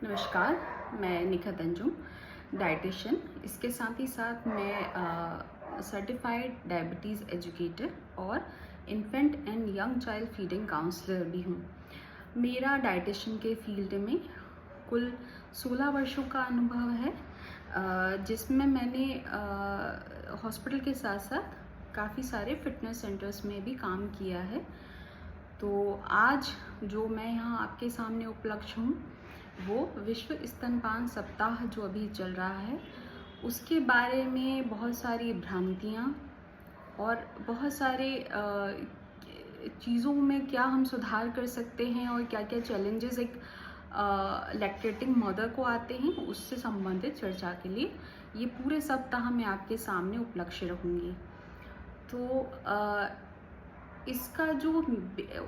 नमस्कार, मैं निखत अंजुम, डाइटिशियन। इसके साथ ही साथ मैं सर्टिफाइड डायबिटीज़ एजुकेटर और infant and young child feeding counsellor भी हूँ। मेरा डाइटिशियन के फील्ड में कुल 16 वर्षों का अनुभव है, जिसमें मैंने हॉस्पिटल के साथ साथ काफ़ी सारे फिटनेस सेंटर्स में भी काम किया है। तो आज जो मैं यहाँ आपके सामने उपलक्ष्य हूँ वो विश्व स्तनपान सप्ताह जो अभी चल रहा है उसके बारे में बहुत सारी भ्रांतियाँ और बहुत सारे चीज़ों में क्या हम सुधार कर सकते हैं और क्या क्या चैलेंजेस एक लैक्टेटिंग मदर को आते हैं, उससे संबंधित चर्चा के लिए ये पूरे सप्ताह मैं आपके सामने उपलक्ष्य रखूँगी। तो इसका जो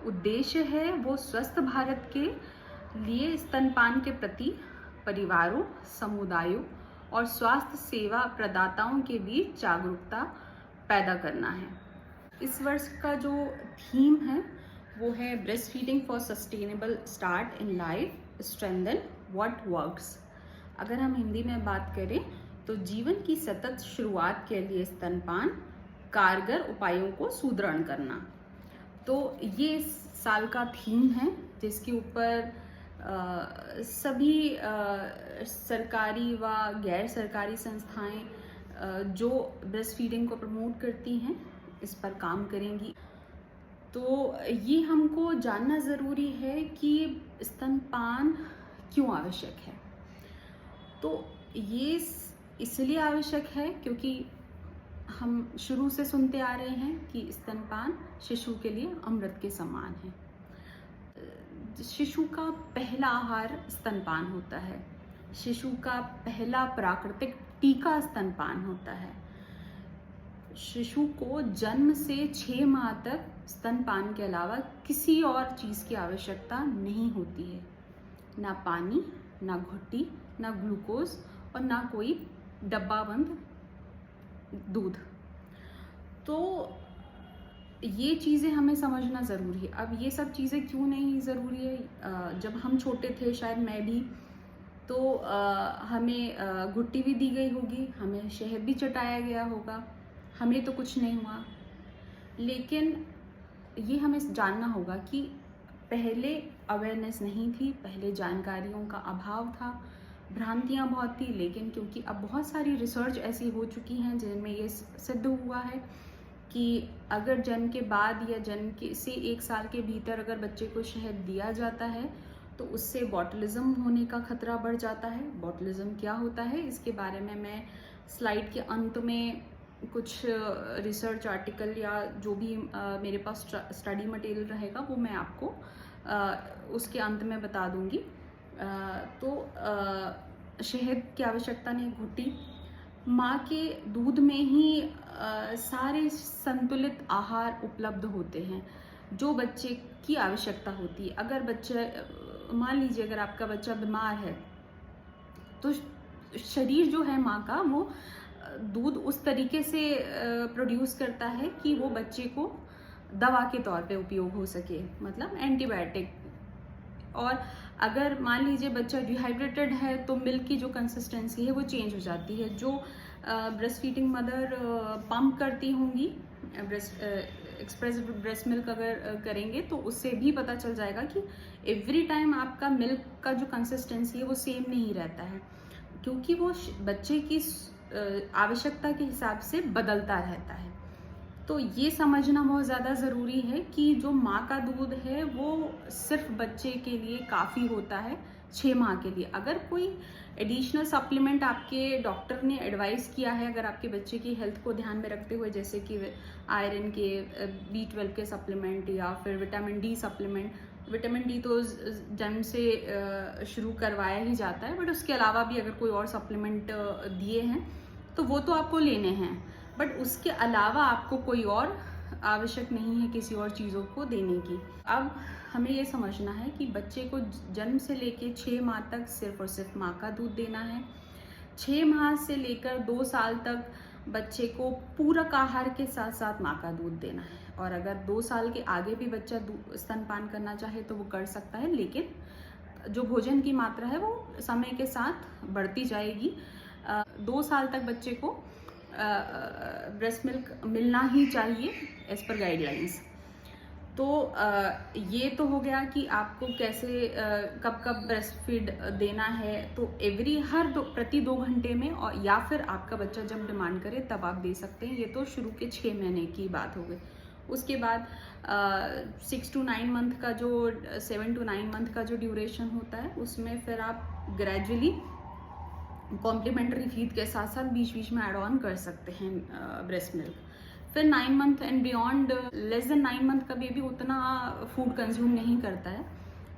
उद्देश्य है वो स्वस्थ भारत के लिए स्तनपान के प्रति परिवारों, समुदायों और स्वास्थ्य सेवा प्रदाताओं के बीच जागरूकता पैदा करना है। इस वर्ष का जो थीम है वो है breast feeding for sustainable start in life, strengthen what works. अगर हम हिंदी में बात करें तो जीवन की सतत शुरुआत के लिए स्तनपान कारगर उपायों को सुदृढ़ करना। तो ये इस साल का थीम है जिसके ऊपर सभी सरकारी व गैर सरकारी संस्थाएं जो ब्रेस्ट फीडिंग को प्रमोट करती हैं इस पर काम करेंगी। तो ये हमको जानना ज़रूरी है कि स्तनपान क्यों आवश्यक है। तो ये इसलिए आवश्यक है क्योंकि हम शुरू से सुनते आ रहे हैं कि स्तनपान शिशु के लिए अमृत के समान है। शिशु का पहला आहार स्तनपान होता है। शिशु का पहला प्राकृतिक टीका स्तनपान होता है। शिशु को जन्म से 6 माह तक स्तनपान के अलावा किसी और चीज़ की आवश्यकता नहीं होती है। ना पानी, ना घुट्टी, ना ग्लूकोज और ना कोई डब्बाबंद दूध। तो ये चीज़ें हमें समझना ज़रूरी है। अब ये सब चीज़ें क्यों नहीं ज़रूरी है? जब हम छोटे थे, शायद मैं भी, तो हमें घुट्टी भी दी गई होगी, हमें शहद भी चटाया गया होगा, हमें तो कुछ नहीं हुआ। लेकिन ये हमें जानना होगा कि पहले अवेयरनेस नहीं थी, पहले जानकारियों का अभाव था, भ्रांतियाँ बहुत थी। लेकिन क्योंकि अब बहुत सारी रिसर्च ऐसी हो चुकी हैं जिनमें ये सिद्ध हुआ है कि अगर जन्म के बाद या जन्म के से 1 साल के भीतर अगर बच्चे को शहद दिया जाता है तो उससे बॉटलिज्म होने का खतरा बढ़ जाता है। बॉटलिज्म क्या होता है इसके बारे में मैं स्लाइड के अंत में कुछ रिसर्च आर्टिकल या जो भी मेरे पास स्टडी मटेरियल रहेगा वो मैं आपको उसके अंत में बता दूंगी। तो शहद की आवश्यकता नहीं, घुट्टी। माँ के दूध में ही सारे संतुलित आहार उपलब्ध होते हैं जो बच्चे की आवश्यकता होती है। अगर बच्चा, मान लीजिए अगर आपका बच्चा बीमार है तो शरीर जो है माँ का वो दूध उस तरीके से प्रोड्यूस करता है कि वो बच्चे को दवा के तौर पे उपयोग हो सके, मतलब एंटीबायोटिक। और अगर मान लीजिए बच्चा डिहाइड्रेटेड है तो मिल्क की जो कंसिस्टेंसी है वो चेंज हो जाती है। जो ब्रेस्ट फीडिंग मदर पंप करती होंगी, एक्सप्रेस ब्रेस्ट मिल्क अगर करेंगे तो उससे भी पता चल जाएगा कि एवरी टाइम आपका मिल्क का जो कंसिस्टेंसी है वो सेम नहीं रहता है, क्योंकि वो बच्चे की आवश्यकता के हिसाब से बदलता रहता है। तो ये समझना बहुत ज़्यादा ज़रूरी है कि जो माँ का दूध है वो सिर्फ बच्चे के लिए काफ़ी होता है 6 माह के लिए। अगर कोई एडिशनल सप्लीमेंट आपके डॉक्टर ने एडवाइस किया है, अगर आपके बच्चे की हेल्थ को ध्यान में रखते हुए, जैसे कि आयरन के, B12 के सप्लीमेंट या फिर vitamin D supplement. Vitamin D तो जन्म से शुरू करवाया ही जाता है, बट उसके अलावा भी अगर कोई और सप्लीमेंट दिए हैं तो वो तो आपको लेने हैं, बट उसके अलावा आपको कोई और आवश्यक नहीं है किसी और चीज़ों को देने की। अब हमें ये समझना है कि बच्चे को जन्म से लेकर 6 माह तक सिर्फ और सिर्फ माँ का दूध देना है। 6 माह से लेकर 2 साल तक बच्चे को पूरक आहार के साथ साथ माँ का दूध देना है। और अगर 2 साल के आगे भी बच्चा स्तनपान करना चाहे तो वो कर सकता है, लेकिन जो भोजन की मात्रा है वो समय के साथ बढ़ती जाएगी। 2 साल तक बच्चे को ब्रेस्ट मिल्क मिलना ही चाहिए एज पर गाइडलाइंस। तो ये तो हो गया कि आपको कैसे कब कब ब्रेस्ट फीड देना है। तो प्रति 2 घंटे में, और या फिर आपका बच्चा जब डिमांड करे तब आप दे सकते हैं। ये तो शुरू के 6 महीने की बात हो गई। उसके बाद 6 to 9 मंथ का जो 7 to 9 मंथ का जो ड्यूरेशन होता है, उसमें फिर आप ग्रेजुअली कॉम्प्लीमेंट्री फीड के साथ साथ बीच बीच में ऐड ऑन कर सकते हैं ब्रेस्ट मिल्क। फिर 9 month and beyond, less than 9 month का बेबी उतना फूड कंज्यूम नहीं करता है,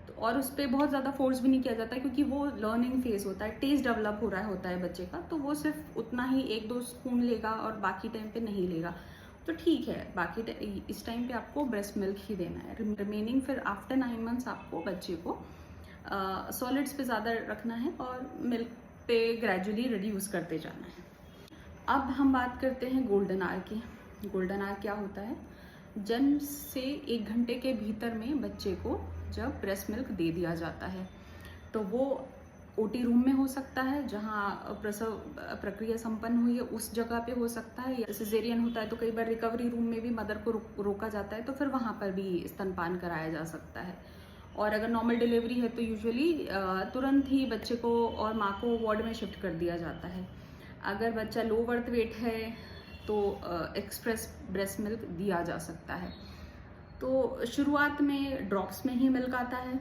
तो और उस पर बहुत ज़्यादा फोर्स भी नहीं किया जाता है, क्योंकि वो लर्निंग फेज होता है, टेस्ट डेवलप हो रहा होता है बच्चे का। तो वो सिर्फ उतना ही 1-2 स्पून लेगा और बाकी टाइम पे नहीं लेगा, तो ठीक है। बाकी इस टाइम पे आपको ब्रेस्ट मिल्क ही देना है। रिमेनिंग फिर आफ्टर 9 मंथ्स आपको बच्चे को सॉलिड्स पे ज़्यादा रखना है और मिल्क पे ग्रेजुअली रिड्यूस करते जाना है। अब हम बात करते हैं गोल्डन आवर की। गोल्डन आवर क्या होता है? जन्म से 1 घंटे के भीतर में बच्चे को जब ब्रेस्ट मिल्क दे दिया जाता है, तो वो ओटी रूम में हो सकता है, जहाँ प्रसव प्रक्रिया संपन्न हुई है उस जगह पे हो सकता है, या सिजेरियन होता है तो कई बार रिकवरी रूम में भी मदर को रोका जाता है, तो फिर वहाँ पर भी स्तनपान कराया जा सकता है। और अगर नॉर्मल डिलीवरी है तो यूजुअली तुरंत ही बच्चे को और माँ को वार्ड में शिफ्ट कर दिया जाता है। अगर बच्चा लो बर्थ वेट है तो एक्सप्रेस ब्रेस्ट मिल्क दिया जा सकता है। तो शुरुआत में ड्रॉप्स में ही मिल्क आता है।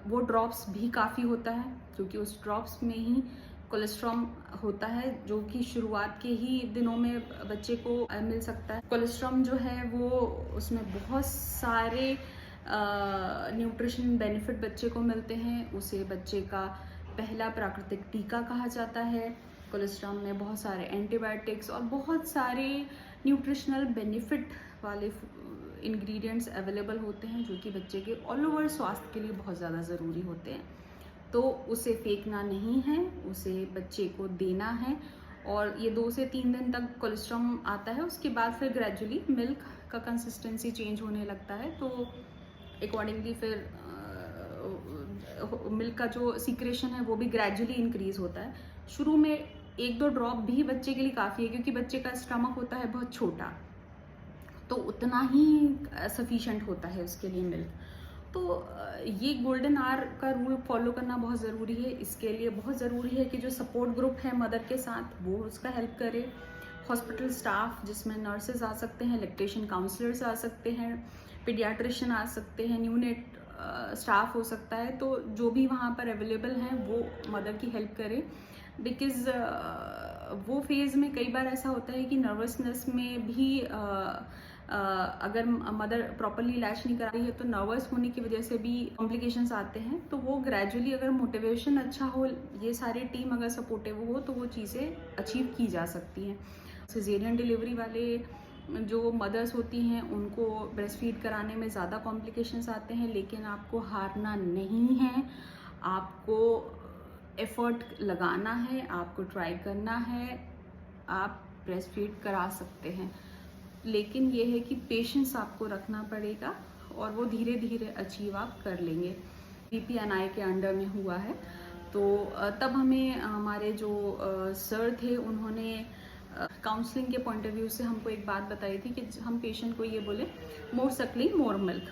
वो ड्रॉप्स भी काफ़ी होता है, क्योंकि उस ड्रॉप्स में ही कोलेस्ट्रॉल होता है, जो कि शुरुआत के ही दिनों में बच्चे को मिल सकता है। कोलेस्ट्रॉल जो है वो, उसमें बहुत सारे न्यूट्रिशन बेनिफिट बच्चे को मिलते हैं। उसे बच्चे का पहला प्राकृतिक टीका कहा जाता है। कोलेस्ट्रॉल में बहुत सारे एंटीबायोटिक्स और बहुत सारे न्यूट्रिशनल बेनिफिट वाले इंग्रेडिएंट्स अवेलेबल होते हैं, जो कि बच्चे के ऑल ओवर स्वास्थ्य के लिए बहुत ज़्यादा ज़रूरी होते हैं। तो उसे फेंकना नहीं है, उसे बच्चे को देना है। और ये 2 से 3 दिन तक कोलेस्ट्रॉल आता है, उसके बाद फिर ग्रेजुअली मिल्क का कंसिस्टेंसी चेंज होने लगता है। तो अकॉर्डिंगली फिर मिल्क का जो सीक्रेशन है वो भी ग्रेजुअली इंक्रीज होता है। शुरू में 1-2 ड्रॉप भी बच्चे के लिए काफ़ी है, क्योंकि बच्चे का स्टमक होता है बहुत छोटा, तो उतना ही सफिशिएंट होता है उसके लिए मिल्क। तो ये गोल्डन आवर का रूल फॉलो करना बहुत ज़रूरी है। इसके लिए बहुत ज़रूरी है कि जो सपोर्ट ग्रुप है मदर के साथ, वो उसका हेल्प करे। हॉस्पिटल स्टाफ, जिसमें नर्सेज आ सकते हैं, लैक्टेशन काउंसलर्स आ सकते हैं, पीडियाट्रिशियन आ सकते हैं, न्यूनेट स्टाफ हो सकता है, तो जो भी वहाँ पर अवेलेबल हैं वो मदर की हेल्प करे। बिकॉज़ वो फेज़ में कई बार ऐसा होता है कि नर्वसनेस में भी अगर मदर प्रॉपरली इलाज नहीं करा रही है तो नर्वस होने की वजह से भी कॉम्प्लिकेशंस आते हैं। तो वो ग्रेजुअली, अगर मोटिवेशन अच्छा हो, ये सारी टीम अगर सपोर्टिव हो, तो वो चीज़ें अचीव की जा सकती हैं। सिजेरियन डिलीवरी वाले जो मदर्स होती हैं उनको ब्रेस्ट फीड कराने में ज़्यादा कॉम्प्लिकेशंस आते हैं, लेकिन आपको हारना नहीं है, आपको एफर्ट लगाना है, आपको ट्राई करना है, आप ब्रेस्ट फीड करा सकते हैं। लेकिन ये है कि पेशेंस आपको रखना पड़ेगा और वो धीरे धीरे अचीव आप कर लेंगे। BPNI के अंडर में हुआ है, तो तब हमें हमारे जो सर थे उन्होंने काउंसलिंग के पॉइंट ऑफ व्यू से हमको एक बात बताई थी कि हम पेशेंट को ये बोले, मोर सकलिंग मोर मिल्क।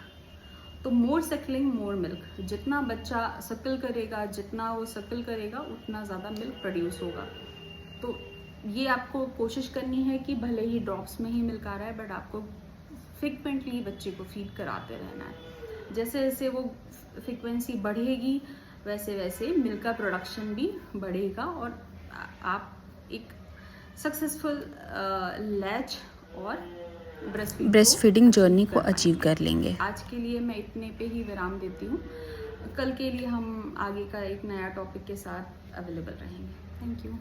तो मोर सकलिंग मोर मिल्क, जितना बच्चा सकल करेगा, जितना वो सकल करेगा, उतना ज़्यादा मिल्क प्रोड्यूस होगा। तो ये आपको कोशिश करनी है कि भले ही ड्रॉप्स में ही मिल्क आ रहा है, बट आपको फ्रिक्वेंटली बच्चे को फीड कराते रहना है। जैसे जैसे वो फ्रिक्वेंसी बढ़ेगी, वैसे वैसे मिल्क का प्रोडक्शन भी बढ़ेगा और आप एक सक्सेसफुल लैच और ब्रेस्ट फीडिंग जर्नी को अचीव कर लेंगे। आज के लिए मैं इतने पे ही विराम देती हूँ। कल के लिए हम आगे का एक नया टॉपिक के साथ अवेलेबल रहेंगे। Thank you.